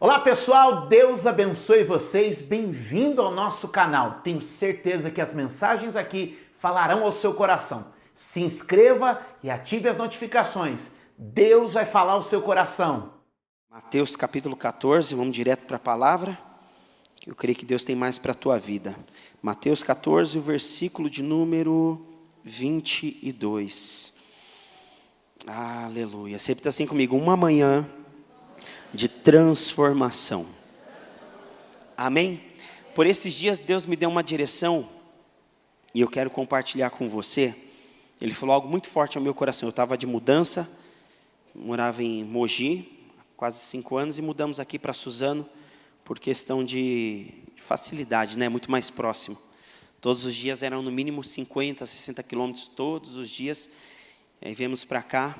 Olá pessoal, Deus abençoe vocês, bem-vindo ao nosso canal. Tenho certeza que as mensagens aqui falarão ao seu coração. Se inscreva e ative as notificações. Deus vai falar ao seu coração. Mateus capítulo 14, vamos direto para a palavra. Eu creio que Deus tem mais para a tua vida. Mateus 14, o versículo de número 22. Aleluia. Você repita assim comigo: uma manhã de transformação. Amém? Por esses dias Deus me deu uma direção e eu quero compartilhar com você. Ele falou algo muito forte ao meu coração. Eu estava de mudança, morava em Mogi há quase 5 anos e mudamos aqui para Suzano por questão de facilidade, né? Muito mais próximo. Todos os dias eram no mínimo 50, 60 quilômetros todos os dias. Aí viemos para cá.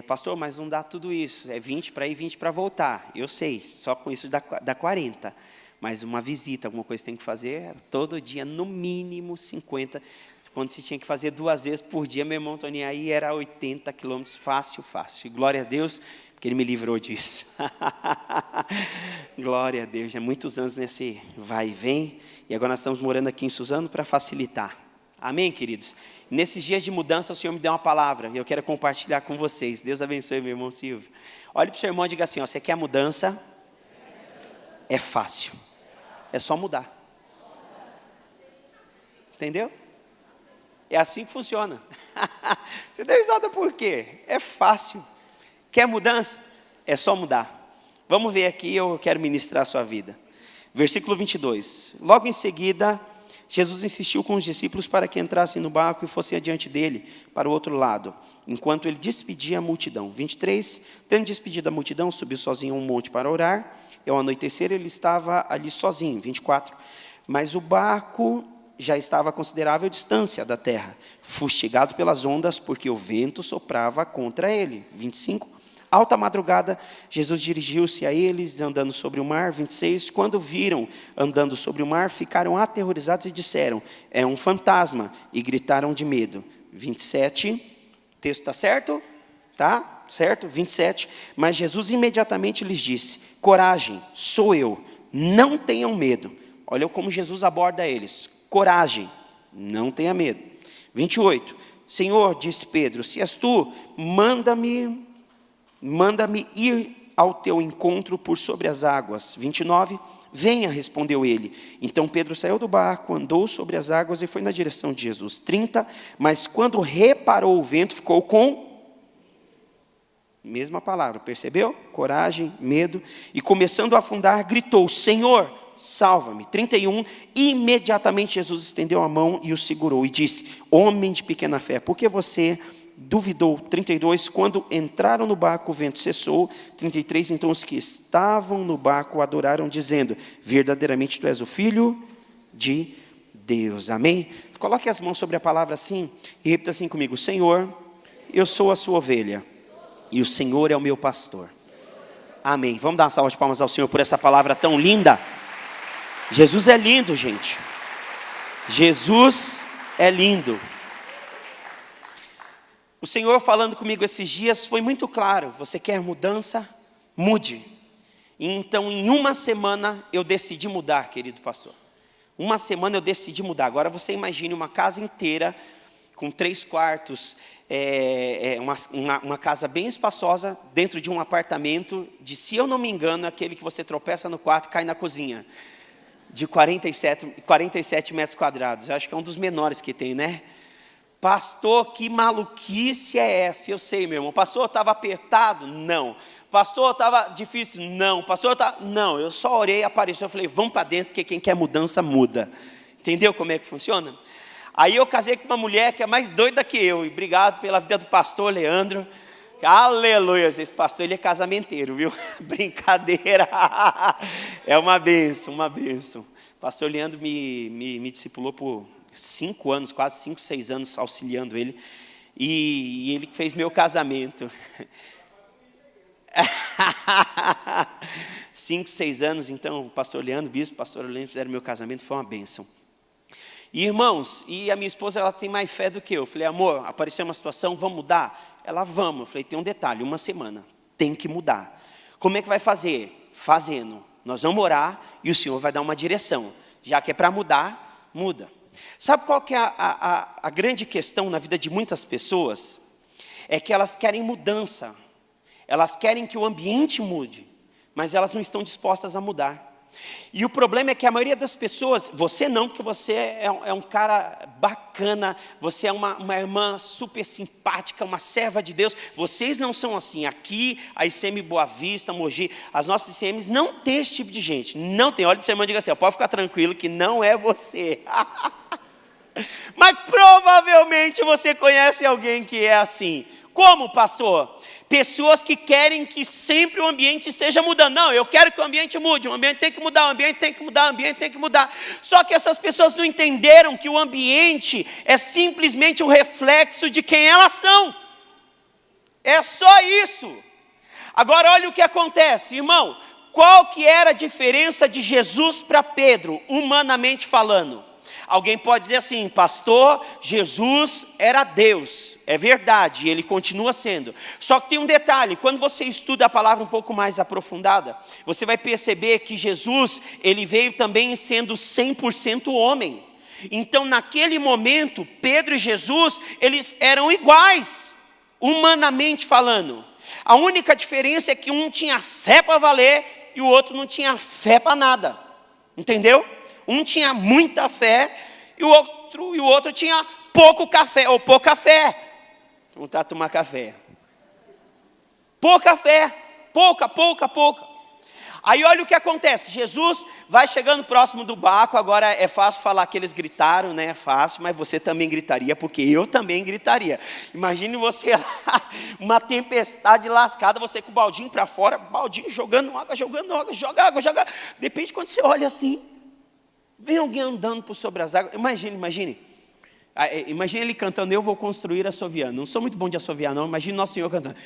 Pastor, mas não dá tudo isso, é 20 para ir, 20 para voltar. Eu sei, só com isso dá 40. Mas uma visita, alguma coisa que tem que fazer, todo dia, no mínimo 50. Quando se tinha que fazer 2 vezes por dia, meu irmão Tony, aí era 80 quilômetros, fácil. E glória a Deus, porque Ele me livrou disso. Glória a Deus, já muitos anos nesse vai e vem. E agora nós estamos morando aqui em Suzano para facilitar. Amém, queridos? Nesses dias de mudança, o Senhor me deu uma palavra e eu quero compartilhar com vocês. Deus abençoe, meu irmão Silvio. Olhe para o seu irmão e diga assim: você quer mudança? É fácil. É só mudar. Entendeu? É assim que funciona. Você deu risada por quê? É fácil. Quer mudança? É só mudar. Vamos ver aqui, eu quero ministrar a sua vida. Versículo 22. Logo em seguida, Jesus insistiu com os discípulos para que entrassem no barco e fossem adiante dele, para o outro lado, enquanto ele despedia a multidão. 23, tendo despedido a multidão, subiu sozinho a um monte para orar, e ao anoitecer ele estava ali sozinho. 24, mas o barco já estava a considerável distância da terra, fustigado pelas ondas, porque o vento soprava contra ele. 25, alta madrugada, Jesus dirigiu-se a eles, andando sobre o mar. 26, quando viram andando sobre o mar, ficaram aterrorizados e disseram: é um fantasma, e gritaram de medo. 27, o texto está certo? Tá? Certo? 27, mas Jesus imediatamente lhes disse: coragem, sou eu, não tenham medo. Olha como Jesus aborda eles: coragem, não tenha medo. 28, Senhor, disse Pedro, se és tu, manda-me ir ao teu encontro por sobre as águas. 29, venha, respondeu ele. Então Pedro saiu do barco, andou sobre as águas e foi na direção de Jesus. 30, mas quando reparou o vento, ficou com... mesma palavra, percebeu? Coragem, medo. E começando a afundar, gritou: Senhor, salva-me. 31, imediatamente Jesus estendeu a mão e o segurou e disse: homem de pequena fé, por que você duvidou? 32, quando entraram no barco, o vento cessou. 33, então os que estavam no barco adoraram, dizendo: verdadeiramente tu és o Filho de Deus. Amém? Coloque as mãos sobre a palavra assim e repita assim comigo: Senhor, eu sou a sua ovelha e o Senhor é o meu pastor. Amém. Vamos dar uma salva de palmas ao Senhor por essa palavra tão linda. Jesus é lindo, gente. Jesus é lindo. O Senhor falando comigo esses dias foi muito claro: você quer mudança? Mude. Então em uma semana eu decidi mudar, querido pastor. Uma semana eu decidi mudar. Agora você imagine uma casa inteira com 3 quartos, uma casa bem espaçosa, dentro de um apartamento de, se eu não me engano, aquele que você tropeça no quarto e cai na cozinha, de 47 metros quadrados. Eu acho que é um dos menores que tem, né? Pastor, que maluquice é essa? Eu sei, meu irmão. Pastor, estava apertado? Não. Pastor, estava difícil? Não. Pastor, não. Eu só orei, apareceu, eu falei: vamos para dentro, porque quem quer mudança, muda. Entendeu como é que funciona? Aí eu casei com uma mulher que é mais doida que eu. E obrigado pela vida do pastor Leandro. Aleluia, esse pastor, ele é casamenteiro, viu? Brincadeira. É uma bênção, uma bênção. O pastor Leandro me discipulou por 5 anos, quase 5, 6 anos, auxiliando ele. E ele que fez meu casamento. 5, 6 anos, então o pastor Leandro, o bispo, o pastor Leandro fizeram meu casamento, foi uma bênção. E irmãos, e a minha esposa, ela tem mais fé do que eu. Eu falei: amor, apareceu uma situação, vamos mudar? Ela: vamos. Eu falei: tem um detalhe, uma semana, tem que mudar. Como é que vai fazer? Fazendo. Nós vamos orar e o Senhor vai dar uma direção. Já que é para mudar, muda. Sabe qual que é a grande questão na vida de muitas pessoas? É que elas querem mudança. Elas querem que o ambiente mude, mas elas não estão dispostas a mudar. E o problema é que a maioria das pessoas, você não, porque você é um cara bacana, você é uma irmã super simpática, uma serva de Deus, vocês não são assim. Aqui, a ICM Boa Vista, Mogi, as nossas ICMs não tem esse tipo de gente, não tem. Olha para o seu irmão e diga assim, pode ficar tranquilo que não é você. Mas provavelmente você conhece alguém que é assim. Como, pastor? Pessoas que querem que sempre o ambiente esteja mudando. Não, eu quero que o ambiente mude, o ambiente tem que mudar, o ambiente tem que mudar, o ambiente tem que mudar. Só que essas pessoas não entenderam que o ambiente é simplesmente um reflexo de quem elas são. É só isso. Agora olha o que acontece, irmão. Qual que era a diferença de Jesus para Pedro, humanamente falando? Alguém pode dizer assim, pastor, Jesus era Deus. É verdade, ele continua sendo. Só que tem um detalhe, quando você estuda a palavra um pouco mais aprofundada, você vai perceber que Jesus, ele veio também sendo 100% homem. Então, naquele momento, Pedro e Jesus, eles eram iguais, humanamente falando. A única diferença é que um tinha fé para valer e o outro não tinha fé para nada. Entendeu? Um tinha muita fé e o outro tinha pouco café, ou pouca fé. Vamos tomar café. Pouca fé, pouca. Aí olha o que acontece, Jesus vai chegando próximo do barco, agora é fácil falar que eles gritaram, né? É fácil, mas você também gritaria, porque eu também gritaria. Imagine você lá, uma tempestade lascada, você com o baldinho para fora, baldinho jogando água, joga água. De repente quando você olha assim, vem alguém andando por sobre as águas. Imagine ele cantando, eu vou construir assoviando. Não sou muito bom de assoviar não, imagine Nosso Senhor cantando.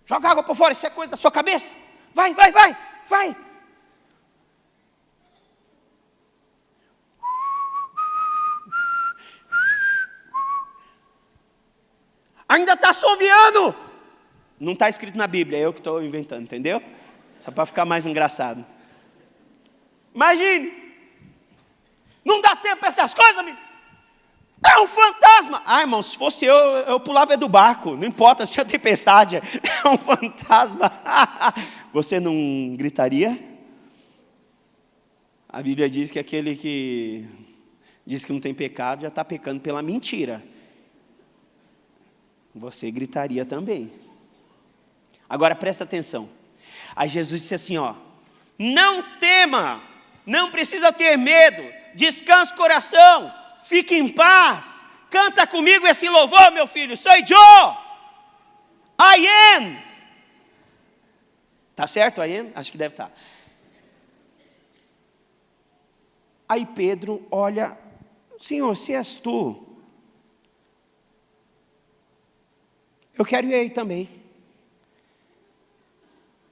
Joga água por fora, isso é coisa da sua cabeça. Vai. Ainda está assoviando. Não está escrito na Bíblia, é eu que estou inventando, entendeu? Só para ficar mais engraçado. Imagine. Não dá tempo para essas coisas, amigo. É um fantasma. Irmão, se fosse eu pulava do barco. Não importa se é tempestade. É um fantasma. Você não gritaria? A Bíblia diz que aquele que diz que não tem pecado já está pecando pela mentira. Você gritaria também. Agora presta atenção. Aí Jesus disse assim, não tema, não precisa ter medo, descansa o coração, fique em paz, canta comigo esse louvor, meu filho, sou eu, I am. Tá certo, I am? Acho que deve estar. Aí Pedro olha, Senhor, se és tu, eu quero ir aí também.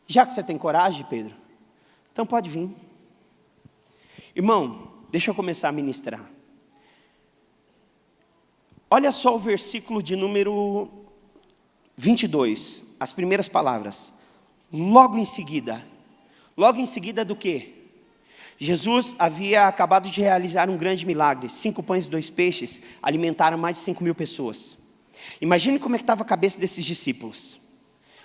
Já que você tem coragem, Pedro, então pode vir. Irmão, deixa eu começar a ministrar. Olha só o versículo de número 22, as primeiras palavras. Logo em seguida do quê? Jesus havia acabado de realizar um grande milagre. 5 pães e 2 peixes alimentaram mais de 5.000 pessoas. Imagine como é que estava a cabeça desses discípulos.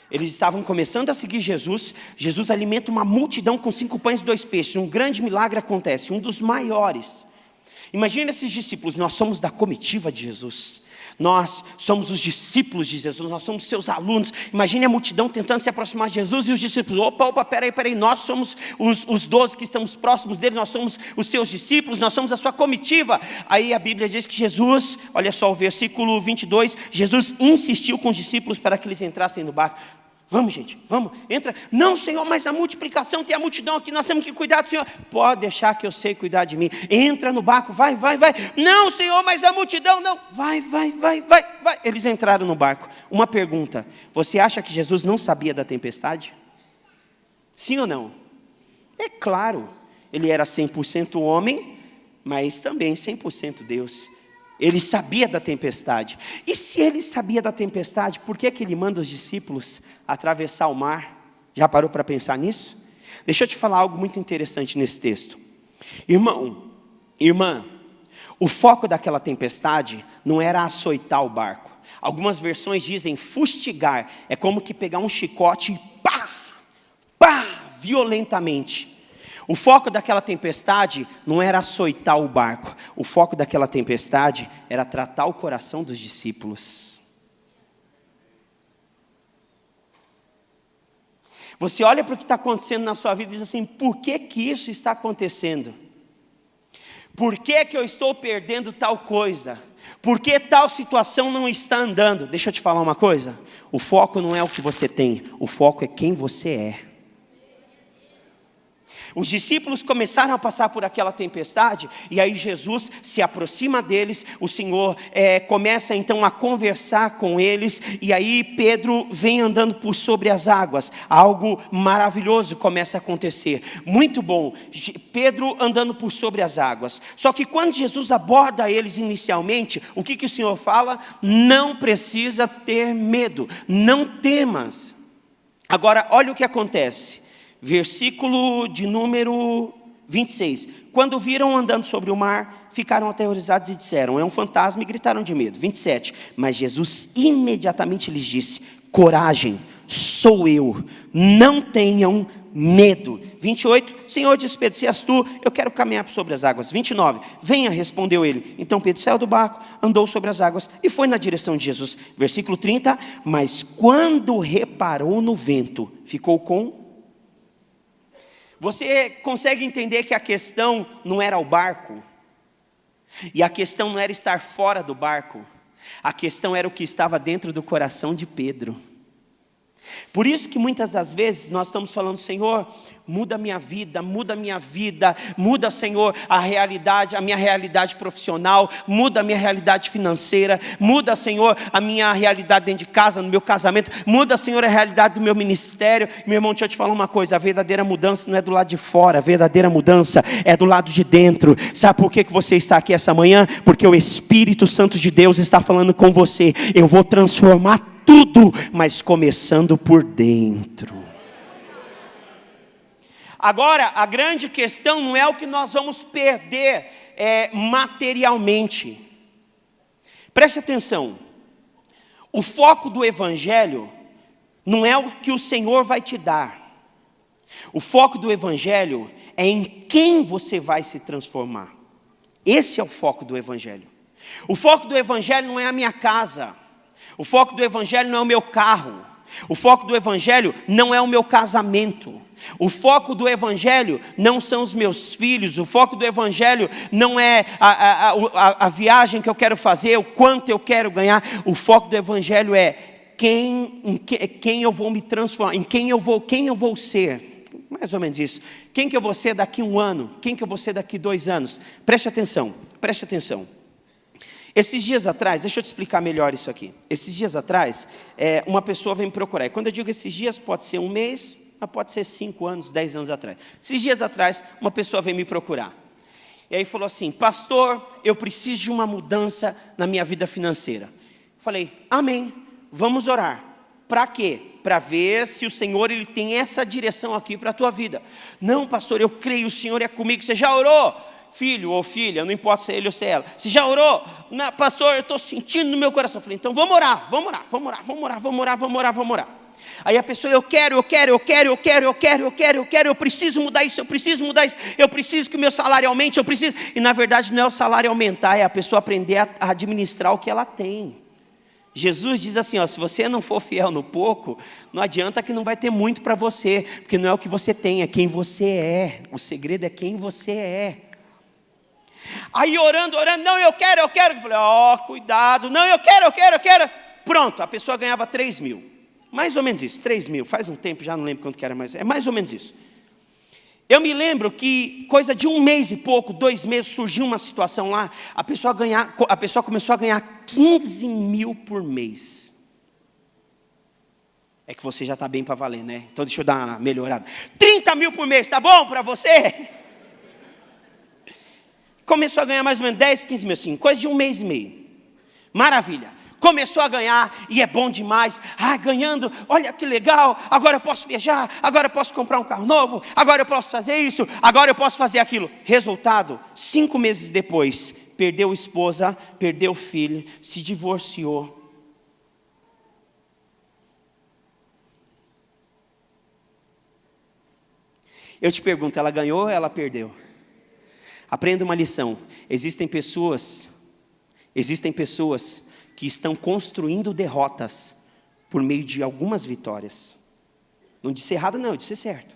Eles estavam começando a seguir Jesus. Jesus alimenta uma multidão com 5 pães e 2 peixes. Um grande milagre acontece, um dos maiores. Imagine esses discípulos, nós somos da comitiva de Jesus. Nós somos os discípulos de Jesus, nós somos seus alunos. Imagine a multidão tentando se aproximar de Jesus e os discípulos, opa, peraí, nós somos os 12 que estamos próximos dele, nós somos os seus discípulos, nós somos a sua comitiva. Aí a Bíblia diz que Jesus, olha só o versículo 22, Jesus insistiu com os discípulos para que eles entrassem no barco. Vamos, gente, vamos, entra. Não, Senhor, mas a multiplicação, tem a multidão aqui, nós temos que cuidar do Senhor. Pode deixar que eu sei cuidar de mim. Entra no barco, vai. Não, Senhor, mas a multidão, não. Vai. Eles entraram no barco. Uma pergunta, você acha que Jesus não sabia da tempestade? Sim ou não? É claro, ele era 100% homem, mas também 100% Deus. Ele sabia da tempestade. E se ele sabia da tempestade, por que ele manda os discípulos atravessar o mar? Já parou para pensar nisso? Deixa eu te falar algo muito interessante nesse texto. Irmã, o foco daquela tempestade não era açoitar o barco. Algumas versões dizem fustigar. É como que pegar um chicote e pá, violentamente. O foco daquela tempestade não era açoitar o barco. O foco daquela tempestade era tratar o coração dos discípulos. Você olha para o que está acontecendo na sua vida e diz assim, por que isso está acontecendo? Por que eu estou perdendo tal coisa? Por que tal situação não está andando? Deixa eu te falar uma coisa. O foco não é o que você tem. O foco é quem você é. Os discípulos começaram a passar por aquela tempestade, e aí Jesus se aproxima deles, o Senhor começa então a conversar com eles, e aí Pedro vem andando por sobre as águas, algo maravilhoso começa a acontecer, muito bom, Pedro andando por sobre as águas, só que quando Jesus aborda eles inicialmente, o que o Senhor fala? Não precisa ter medo, não temas. Agora olha o que acontece. Versículo de número 26. Quando viram andando sobre o mar, ficaram aterrorizados e disseram, é um fantasma, e gritaram de medo. 27. Mas Jesus imediatamente lhes disse, coragem, sou eu, não tenham medo. 28. Senhor, disse Pedro, se és tu, eu quero caminhar sobre as águas. 29. Venha, respondeu ele. Então Pedro saiu do barco, andou sobre as águas e foi na direção de Jesus. Versículo 30. Mas quando reparou no vento, ficou com... Você consegue entender que a questão não era o barco? E a questão não era estar fora do barco. A questão era o que estava dentro do coração de Pedro. Por isso que muitas das vezes nós estamos falando, Senhor, muda a minha vida, muda, Senhor, a minha realidade profissional, muda a minha realidade financeira, muda, Senhor, a minha realidade dentro de casa, no meu casamento, muda, Senhor, a realidade do meu ministério. Meu irmão, deixa eu te falar uma coisa, a verdadeira mudança não é do lado de fora, a verdadeira mudança é do lado de dentro. Sabe por que você está aqui essa manhã? Porque o Espírito Santo de Deus está falando com você, eu vou transformar tudo, mas começando por dentro. Agora, a grande questão não é o que nós vamos perder materialmente. Preste atenção. O foco do Evangelho não é o que o Senhor vai te dar. O foco do Evangelho é em quem você vai se transformar. Esse é o foco do Evangelho. O foco do Evangelho não é a minha casa. O foco do Evangelho não é o meu carro. O foco do Evangelho não é o meu casamento. O foco do Evangelho não são os meus filhos. O foco do Evangelho não é a viagem que eu quero fazer, o quanto eu quero ganhar. O foco do Evangelho é quem eu vou me transformar, em quem eu vou ser. Mais ou menos isso. Quem que eu vou ser daqui a 1 ano? Quem que eu vou ser daqui a 2 anos? Preste atenção. Esses dias atrás, deixa eu te explicar melhor isso aqui. Esses dias atrás, uma pessoa veio me procurar. E quando eu digo esses dias, pode ser 1 mês, mas pode ser 5 anos, 10 anos atrás. Esses dias atrás, uma pessoa veio me procurar. E aí falou assim, pastor, eu preciso de uma mudança na minha vida financeira. Falei, amém, vamos orar. Para quê? Para ver se o Senhor ele tem essa direção aqui para a tua vida. Não, pastor, eu creio, o Senhor é comigo. Você já orou? Filho ou filha, não importa se é ele ou se é ela. Você já orou? Não, pastor, eu estou sentindo no meu coração. Eu falei, então vamos orar. Aí a pessoa, eu preciso mudar isso, eu preciso que o meu salário aumente, E na verdade não é o salário aumentar, é a pessoa aprender a administrar o que ela tem. Jesus diz assim, se você não for fiel no pouco, não adianta que não vai ter muito para você, porque não é o que você tem, é quem você é. O segredo é quem você é. Aí orando, não, eu quero. Eu falei, cuidado, não, eu quero. Pronto, a pessoa ganhava 3 mil. Mais ou menos isso, 3 mil. Faz um tempo, já não lembro quanto que era, mas é mais ou menos isso. Eu me lembro que coisa de 1 mês e pouco, 2 meses, surgiu uma situação lá, a pessoa começou a ganhar 15 mil por mês. É que você já está bem para valer, né? Então deixa eu dar uma melhorada. 30 mil por mês, tá bom para você? Começou a ganhar mais ou menos 10, 15 mil, assim, coisa de 1 mês e meio. Maravilha. Começou a ganhar, e é bom demais, ganhando, olha que legal, agora eu posso viajar, agora eu posso comprar um carro novo, agora eu posso fazer isso, agora eu posso fazer aquilo. Resultado, 5 meses depois, perdeu esposa, perdeu filho, se divorciou. Eu te pergunto, ela ganhou ou ela perdeu? Aprenda uma lição, existem pessoas que estão construindo derrotas por meio de algumas vitórias. Não disse errado não, eu disse certo.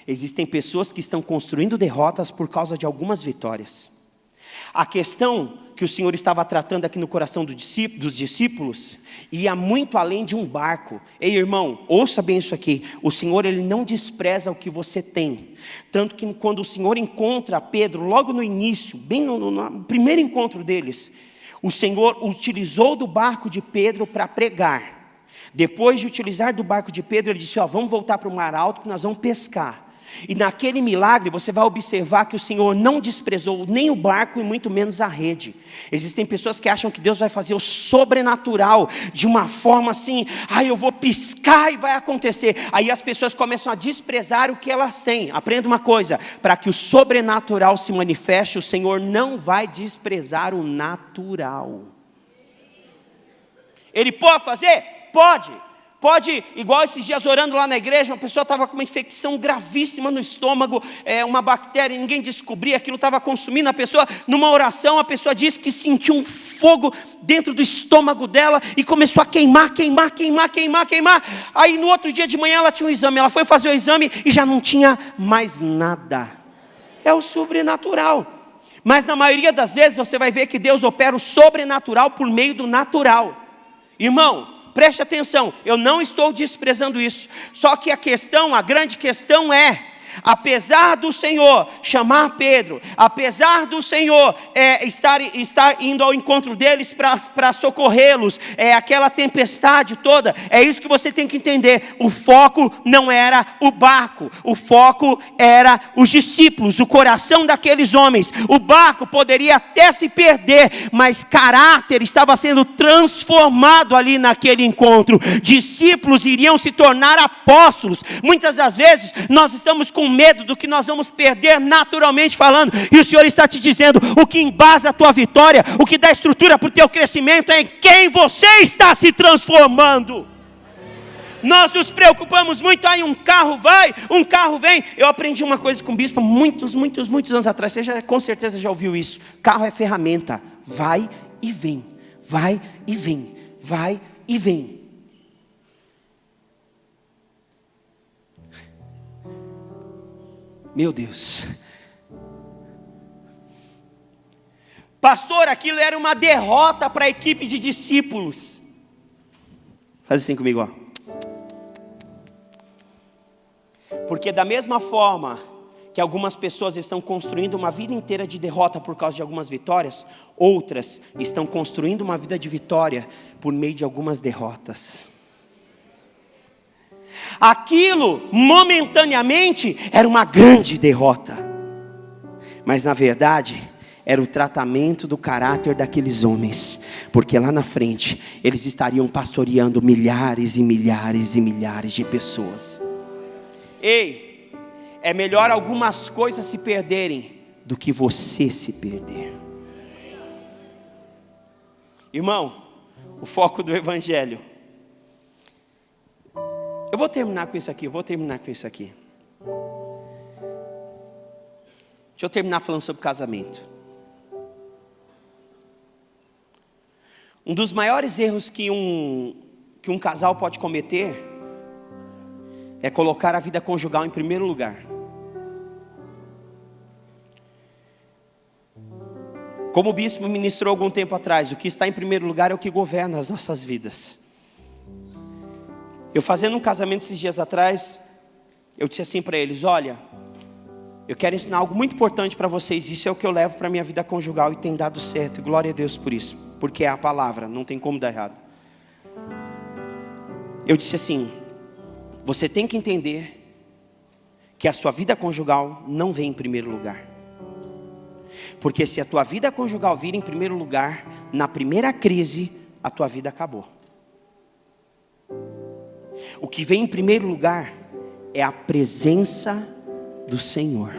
Existem pessoas que estão construindo derrotas por causa de algumas vitórias. A questão que o Senhor estava tratando aqui no coração dos discípulos ia muito além de um barco. Ei, irmão, ouça bem isso aqui. O Senhor, Ele não despreza o que você tem. Tanto que quando o Senhor encontra Pedro, logo no início, bem no primeiro encontro deles, o Senhor utilizou do barco de Pedro para pregar. Depois de utilizar do barco de Pedro, Ele disse, vamos voltar para o mar alto que nós vamos pescar. E naquele milagre você vai observar que o Senhor não desprezou nem o barco e muito menos a rede. Existem pessoas que acham que Deus vai fazer o sobrenatural de uma forma assim, eu vou piscar e vai acontecer. Aí as pessoas começam a desprezar o que elas têm. Aprenda uma coisa, para que o sobrenatural se manifeste, o Senhor não vai desprezar o natural. Ele pode fazer? Pode. Pode, igual esses dias orando lá na igreja, uma pessoa estava com uma infecção gravíssima no estômago, uma bactéria, ninguém descobria, aquilo estava consumindo a pessoa. Numa oração, a pessoa disse que sentiu um fogo dentro do estômago dela e começou a queimar. Aí no outro dia de manhã ela tinha um exame, ela foi fazer o exame e já não tinha mais nada. É o sobrenatural. Mas na maioria das vezes você vai ver que Deus opera o sobrenatural por meio do natural. Irmão, preste atenção, eu não estou desprezando isso. Só que a grande questão é, apesar do Senhor chamar Pedro, apesar do Senhor estar indo ao encontro deles para socorrê-los, aquela tempestade toda, é isso que você tem que entender. O foco não era o barco, o foco era os discípulos, o coração daqueles homens. O barco poderia até se perder, mas caráter estava sendo transformado ali naquele encontro. Discípulos iriam se tornar apóstolos. Muitas das vezes nós estamos com medo do que nós vamos perder naturalmente falando, e o Senhor está te dizendo, o que embasa a tua vitória, o que dá estrutura para o teu crescimento é em quem você está se transformando. Nós nos preocupamos muito, um carro vai, um carro vem. Eu aprendi uma coisa com o bispo muitos anos atrás, você com certeza já ouviu isso. Carro é ferramenta, vai e vem, vai e vem, vai e vem. Meu Deus. Pastor, aquilo era uma derrota para a equipe de discípulos. Faz assim comigo, ó. Porque da mesma forma que algumas pessoas estão construindo uma vida inteira de derrota por causa de algumas vitórias, outras estão construindo uma vida de vitória por meio de algumas derrotas. Aquilo, momentaneamente, era uma grande derrota. Mas na verdade, era o tratamento do caráter daqueles homens. Porque lá na frente, eles estariam pastoreando milhares e milhares e milhares de pessoas. Ei, é melhor algumas coisas se perderem do que você se perder. Irmão, o foco do Evangelho. Eu vou terminar com isso aqui. Deixa eu terminar falando sobre casamento. Um dos maiores erros que um casal pode cometer é colocar a vida conjugal em primeiro lugar. Como o bispo ministrou algum tempo atrás, o que está em primeiro lugar é o que governa as nossas vidas. Eu fazendo um casamento esses dias atrás, eu disse assim para eles: olha, eu quero ensinar algo muito importante para vocês. Isso é o que eu levo para a minha vida conjugal e tem dado certo. E glória a Deus por isso, porque é a palavra, não tem como dar errado. Eu disse assim: você tem que entender que a sua vida conjugal não vem em primeiro lugar. Porque se a tua vida conjugal vir em primeiro lugar, na primeira crise, a tua vida acabou. O que vem em primeiro lugar é a presença do Senhor.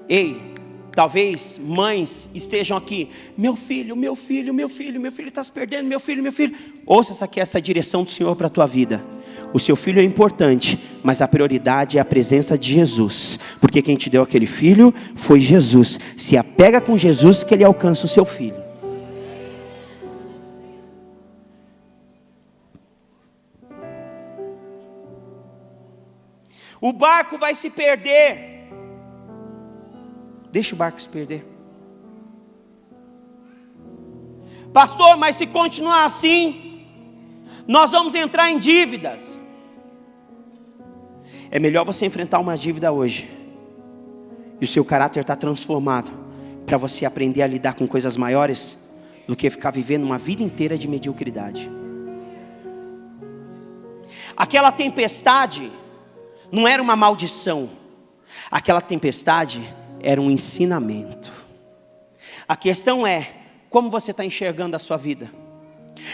Ei, talvez mães estejam aqui: meu filho está se perdendo, meu filho. Ouça essa direção do Senhor para a tua vida. O seu filho é importante, mas a prioridade é a presença de Jesus. Porque quem te deu aquele filho foi Jesus. Se apega com Jesus que ele alcança o seu filho. O barco vai se perder. Deixa o barco se perder. Pastor, mas se continuar assim, nós vamos entrar em dívidas. É melhor você enfrentar uma dívida hoje, e o seu caráter está transformado, para você aprender a lidar com coisas maiores, do que ficar vivendo uma vida inteira de mediocridade. Aquela tempestade não era uma maldição. Aquela tempestade era um ensinamento. A questão é, como você está enxergando a sua vida?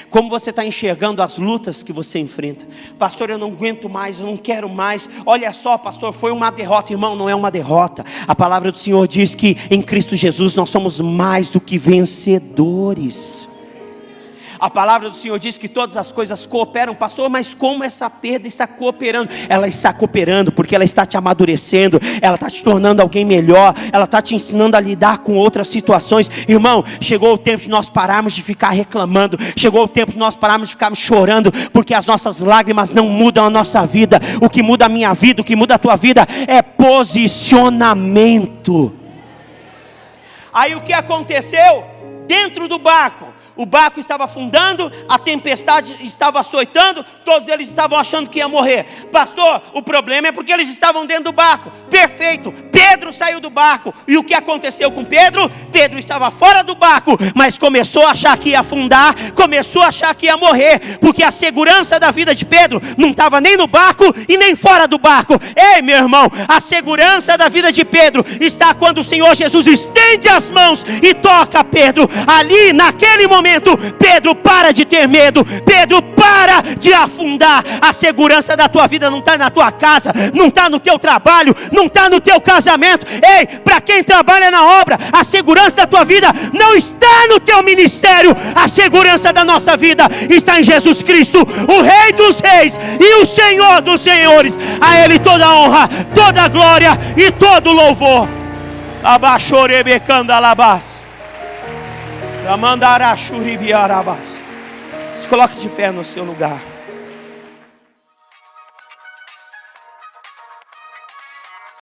Como você está enxergando as lutas que você enfrenta? Pastor, eu não aguento mais, eu não quero mais. Olha só, pastor, foi uma derrota. Irmão, não é uma derrota. A palavra do Senhor diz que em Cristo Jesus nós somos mais do que vencedores. A palavra do Senhor diz que todas as coisas cooperam. Pastor, mas como essa perda está cooperando? Ela está cooperando porque ela está te amadurecendo, ela está te tornando alguém melhor, ela está te ensinando a lidar com outras situações. Irmão, chegou o tempo de nós pararmos de ficar reclamando, chegou o tempo de nós pararmos de ficarmos chorando, porque as nossas lágrimas não mudam a nossa vida. O que muda a minha vida, o que muda a tua vida é posicionamento. Aí o que aconteceu? Dentro do barco, o barco estava afundando, a tempestade estava açoitando, todos eles estavam achando que ia morrer. Pastor, o problema é porque eles estavam dentro do barco. Perfeito, Pedro saiu do barco. E o que aconteceu com Pedro? Pedro estava fora do barco, mas começou a achar que ia afundar, começou a achar que ia morrer, porque a segurança da vida de Pedro não estava nem no barco e nem fora do barco. Ei, meu irmão, a segurança da vida de Pedro está quando o Senhor Jesus estende as mãos e toca Pedro. Ali, naquele momento, Pedro para de ter medo, Pedro para de afundar. A segurança da tua vida não está na tua casa, não está no teu trabalho, não está no teu casamento. Ei, para quem trabalha na obra, a segurança da tua vida não está no teu ministério. A segurança da nossa vida está em Jesus Cristo, o Rei dos Reis e o Senhor dos Senhores. A Ele toda a honra, toda a glória e todo o louvor. Abaixorebecanda alabás. Se coloque de pé no seu lugar.